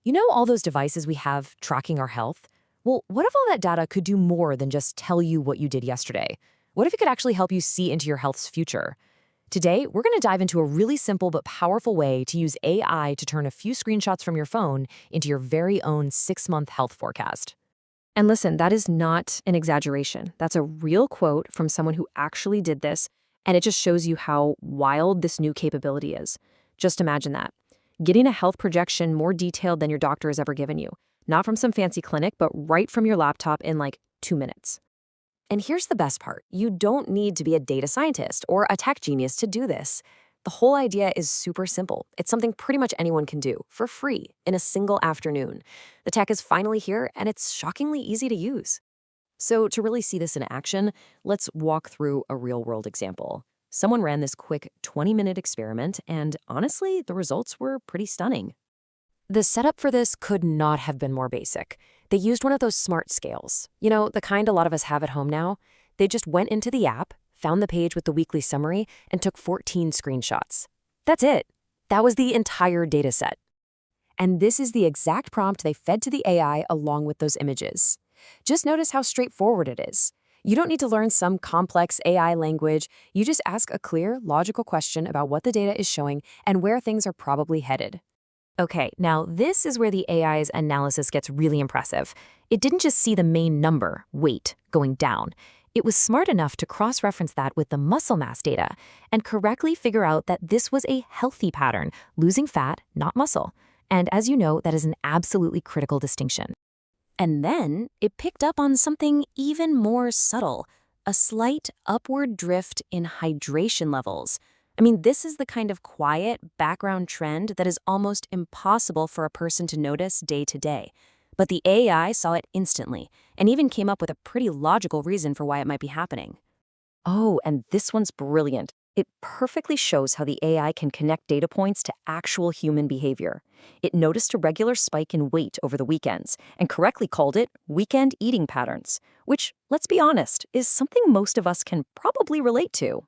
You know all those devices we have tracking our health? Well, what if all that data could do more than just tell you what you did yesterday? What if it could actually help you see into your health's future? Today, we're going to dive into a really simple but powerful way to use AI to turn a few screenshots from your phone into your very own 6-month health forecast. And listen, that is not an exaggeration. That's a real quote from someone who actually did this, and it just shows you how wild this new capability is. Just imagine that. Getting a health projection more detailed than your doctor has ever given you. Not from some fancy clinic, but right from your laptop in like 2 minutes. And here's the best part. You don't need to be a data scientist or a tech genius to do this. The whole idea is super simple. It's something pretty much anyone can do for free in a single afternoon. The tech is finally here, and it's shockingly easy to use. So to really see this in action, let's walk through a real-world example. Someone ran this quick 20-minute experiment, and honestly, the results were pretty stunning. The setup for this could not have been more basic. They used one of those smart scales. You know, the kind a lot of us have at home now. They just went into the app, found the page with the weekly summary, and took 14 screenshots. That's it. That was the entire data set. And this is the exact prompt they fed to the AI along with those images. Just notice how straightforward it is. You don't need to learn some complex AI language. You just ask a clear, logical question about what the data is showing and where things are probably headed. Okay, now this is where the AI's analysis gets really impressive. It didn't just see the main number, weight, going down. It was smart enough to cross-reference that with the muscle mass data and correctly figure out that this was a healthy pattern, losing fat, not muscle. And as you know, that is an absolutely critical distinction. And then it picked up on something even more subtle, a slight upward drift in hydration levels. I mean, this is the kind of quiet background trend that is almost impossible for a person to notice day to day. But the AI saw it instantly and even came up with a pretty logical reason for why it might be happening. Oh, and this one's brilliant. It perfectly shows how the AI can connect data points to actual human behavior. It noticed a regular spike in weight over the weekends and correctly called it weekend eating patterns, which, let's be honest, is something most of us can probably relate to.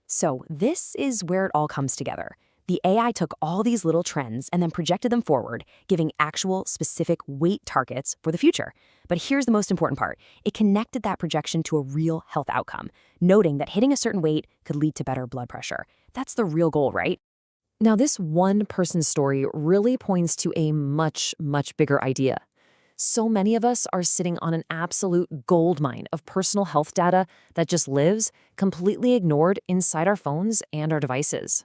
So this is where it all comes together. The AI took all these little trends and then projected them forward, giving actual specific weight targets for the future. But here's the most important part. It connected that projection to a real health outcome, noting that hitting a certain weight could lead to better blood pressure. That's the real goal, right? Now, this one person's story really points to a much, much bigger idea. So many of us are sitting on an absolute goldmine of personal health data that just lives completely ignored inside our phones and our devices.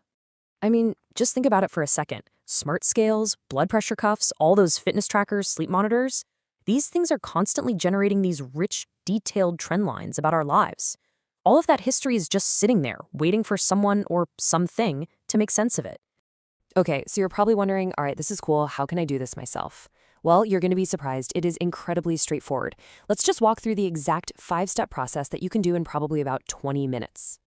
I mean, just think about it for a second. Smart scales, blood pressure cuffs, all those fitness trackers, sleep monitors. These things are constantly generating these rich, detailed trend lines about our lives. All of that history is just sitting there, waiting for someone or something to make sense of it. Okay, so you're probably wondering, all right, this is cool. How can I do this myself? Well, you're going to be surprised. It is incredibly straightforward. Let's just walk through the exact 5-step process that you can do in probably about 20 minutes.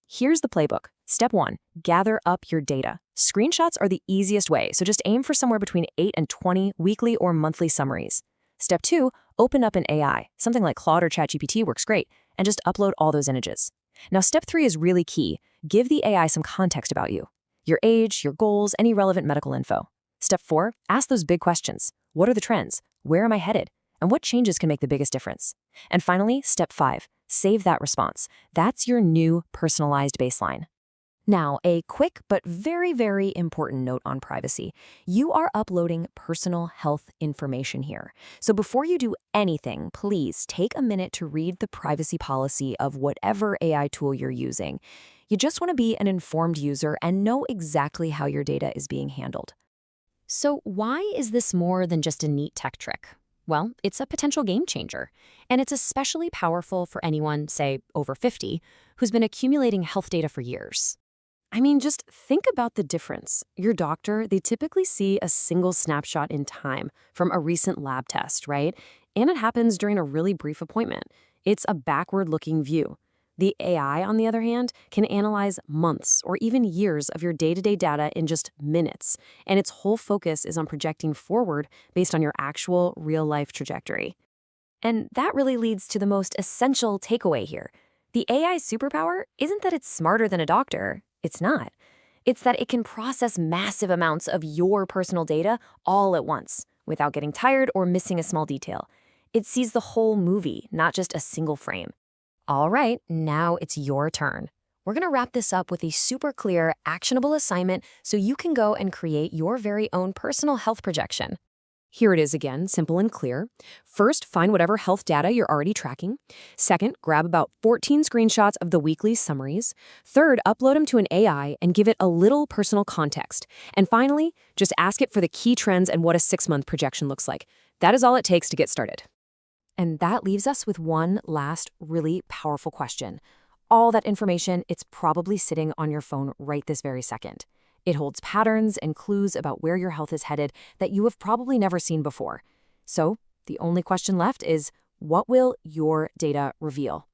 Here's the playbook. Step 1, gather up your data. Screenshots are the easiest way, so just aim for somewhere between 8 and 20 weekly or monthly summaries. Step 2, open up an AI. Something like Claude or ChatGPT works great, and just upload all those images. Now, step 3 is really key. Give the AI some context about you. Your age, your goals, any relevant medical info. Step 4, ask those big questions. What are the trends? Where am I headed? And what changes can make the biggest difference? And finally, step 5, save that response. That's your new personalized baseline. Now, a quick but very, very important note on privacy. You are uploading personal health information here. So before you do anything, please take a minute to read the privacy policy of whatever AI tool you're using. You just want to be an informed user and know exactly how your data is being handled. So why is this more than just a neat tech trick? Well, it's a potential game changer, and it's especially powerful for anyone, say, over 50, who's been accumulating health data for years. I mean, just think about the difference. Your doctor, they typically see a single snapshot in time from a recent lab test, right? And it happens during a really brief appointment. It's a backward-looking view. The AI, on the other hand, can analyze months or even years of your day-to-day data in just minutes, and its whole focus is on projecting forward based on your actual real-life trajectory. And that really leads to the most essential takeaway here. The AI's superpower isn't that it's smarter than a doctor. It's not. It's that it can process massive amounts of your personal data all at once, without getting tired or missing a small detail. It sees the whole movie, not just a single frame. All right, now it's your turn. We're going to wrap this up with a super clear, actionable assignment so you can go and create your very own personal health projection. Here it is again, simple and clear. First, find whatever health data you're already tracking. Second, grab about 14 screenshots of the weekly summaries. Third, upload them to an AI and give it a little personal context. And finally, just ask it for the key trends and what a 6-month projection looks like. That is all it takes to get started. And that leaves us with one last really powerful question. All that information, it's probably sitting on your phone right this very second. It holds patterns and clues about where your health is headed that you have probably never seen before. So, the only question left is, what will your data reveal?